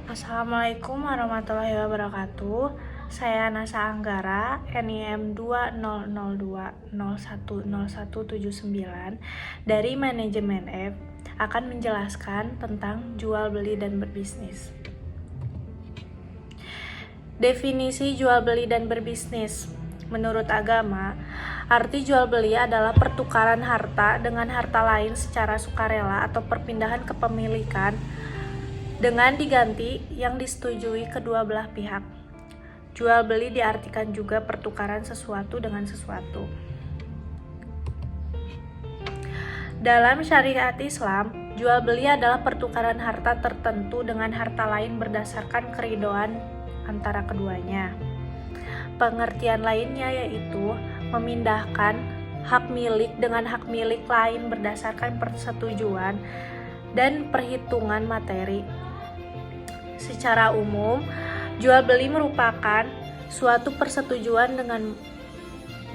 Assalamualaikum warahmatullahi wabarakatuh. Saya Nasa Anggara, NIM 2002010179 dari Manajemen F akan menjelaskan tentang jual beli dan berbisnis. Definisi jual beli dan berbisnis. Menurut agama, arti jual beli adalah pertukaran harta dengan harta lain secara sukarela atau perpindahan kepemilikan dengan diganti yang disetujui kedua belah pihak. Jual beli diartikan juga pertukaran sesuatu dengan sesuatu. Dalam syariat Islam, jual beli adalah pertukaran harta tertentu dengan harta lain berdasarkan keridhaan antara keduanya. Pengertian lainnya yaitu memindahkan hak milik dengan hak milik lain berdasarkan persetujuan dan perhitungan materi. Secara umum, jual beli merupakan suatu persetujuan dengan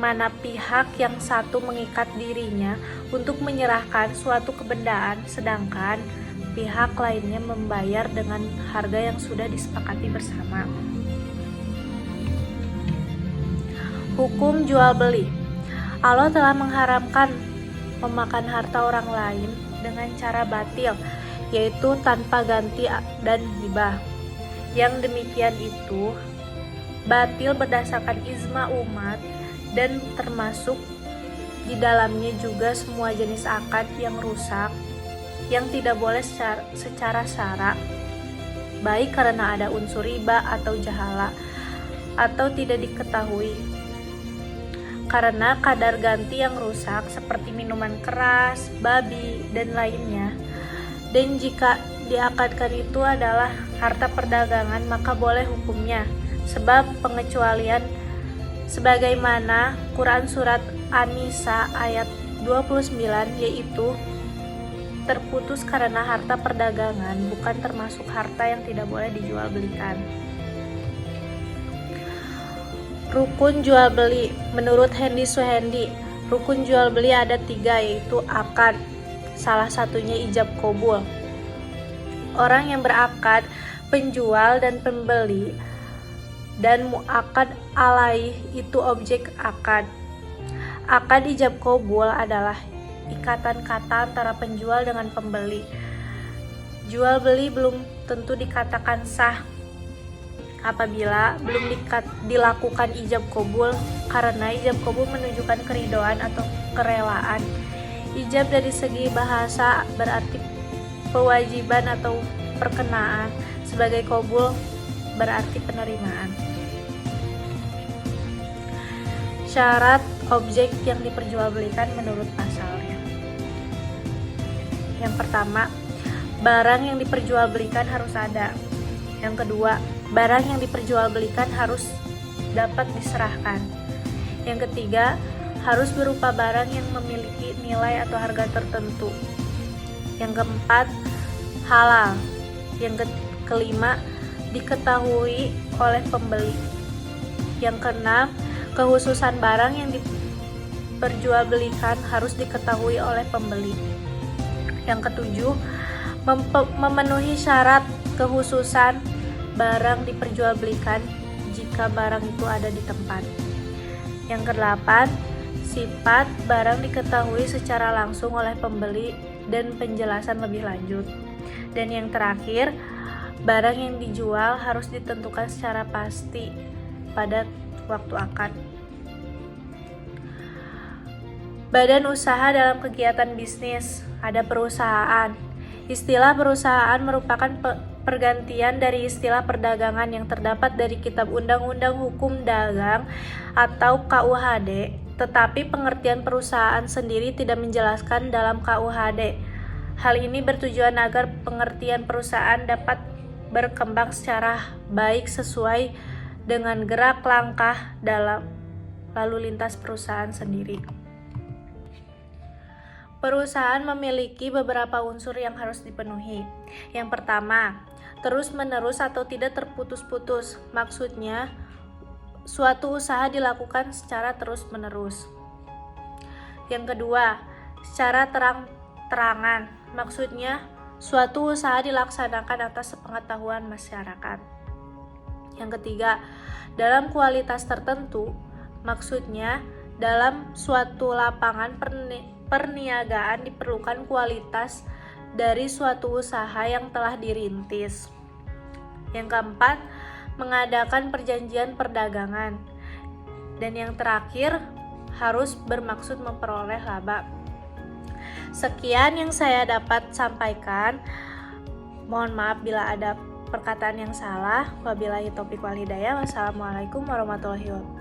mana pihak yang satu mengikat dirinya untuk menyerahkan suatu kebendaan, sedangkan pihak lainnya membayar dengan harga yang sudah disepakati bersama. Hukum jual beli. Allah telah mengharamkan memakan harta orang lain dengan cara batil, yaitu tanpa ganti dan hibah. Yang demikian itu batil berdasarkan ijma umat dan termasuk di dalamnya juga semua jenis akad yang rusak yang tidak boleh secara syara, baik karena ada unsur riba atau jahala atau tidak diketahui. Karena kadar ganti yang rusak seperti minuman keras, babi, dan lainnya. Dan jika diakadkan itu adalah harta perdagangan, maka boleh hukumnya. Sebab pengecualian sebagaimana Quran Surat An-Nisa ayat 29 yaitu terputus karena harta perdagangan bukan termasuk harta yang tidak boleh dijual belikan. Rukun jual beli. Menurut Hendy Suhendi, rukun jual beli ada 3 yaitu akad. Salah satunya ijab qabul. Orang yang berakad, penjual dan pembeli, dan muakad alaih itu objek akad. Akad ijab qabul adalah ikatan kata antara penjual dengan pembeli. Jual beli belum tentu dikatakan sah apabila belum dilakukan ijab qabul, karena ijab qabul menunjukkan keridhaan atau kerelaan. Ijab dari segi bahasa berarti kewajiban atau perkenaan, sebagai qabul berarti penerimaan. Syarat objek yang diperjualbelikan menurut pasalnya. Yang pertama, barang yang diperjualbelikan harus ada. Yang kedua, barang yang diperjualbelikan harus dapat diserahkan. Yang ketiga, harus berupa barang yang memiliki nilai atau harga tertentu. Yang keempat, halal. Yang kelima, diketahui oleh pembeli. Yang keenam, kekhususan barang yang diperjualbelikan harus diketahui oleh pembeli. Yang ketujuh, memenuhi syarat kekhususan barang diperjualbelikan jika barang itu ada di tempat. Yang kedelapan, sifat barang diketahui secara langsung oleh pembeli dan penjelasan lebih lanjut. Dan yang terakhir, barang yang dijual harus ditentukan secara pasti pada waktu akad. Badan usaha dalam kegiatan bisnis. Ada perusahaan. Istilah perusahaan merupakan pergantian dari istilah perdagangan yang terdapat dari Kitab Undang-Undang Hukum Dagang atau KUHD, tetapi pengertian perusahaan sendiri tidak menjelaskan dalam KUHD. Hal ini bertujuan agar pengertian perusahaan dapat berkembang secara baik sesuai dengan gerak langkah dalam lalu lintas perusahaan sendiri. Perusahaan memiliki beberapa unsur yang harus dipenuhi. Yang pertama, terus-menerus atau tidak terputus-putus. Maksudnya, suatu usaha dilakukan secara terus-menerus. Yang kedua, secara terang-terangan. Maksudnya, suatu usaha dilaksanakan atas sepengetahuan masyarakat. Yang ketiga, dalam kualitas tertentu, maksudnya dalam suatu lapangan perniagaan diperlukan kualitas dari suatu usaha yang telah dirintis. Yang keempat, mengadakan perjanjian perdagangan. Dan yang terakhir, harus bermaksud memperoleh laba. Sekian yang saya dapat sampaikan. Mohon maaf bila ada perkataan yang salah. Wabillahi taufiq wal hidayah. Wassalamualaikum warahmatullahi wabarakatuh.